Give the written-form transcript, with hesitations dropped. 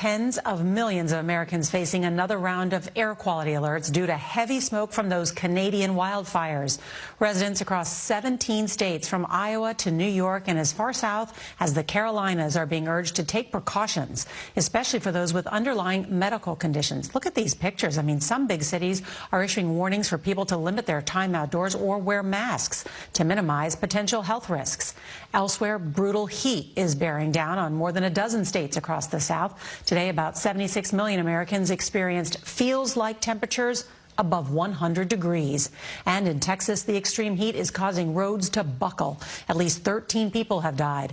tens of millions of Americans facing another round of air quality alerts due to heavy smoke from those Canadian wildfires. Residents across 17 states from Iowa to New York and as far south as the Carolinas are being urged to take precautions, especially for those with underlying medical conditions. Look at these pictures. I mean, some big cities are issuing warnings for people to limit their time outdoors or wear masks to minimize potential health risks. Elsewhere, brutal heat is bearing down on more than a dozen states across the South. Today, about 76 million Americans experienced feels-like temperatures above 100 degrees. And in Texas, the extreme heat is causing roads to buckle. At least 13 people have died.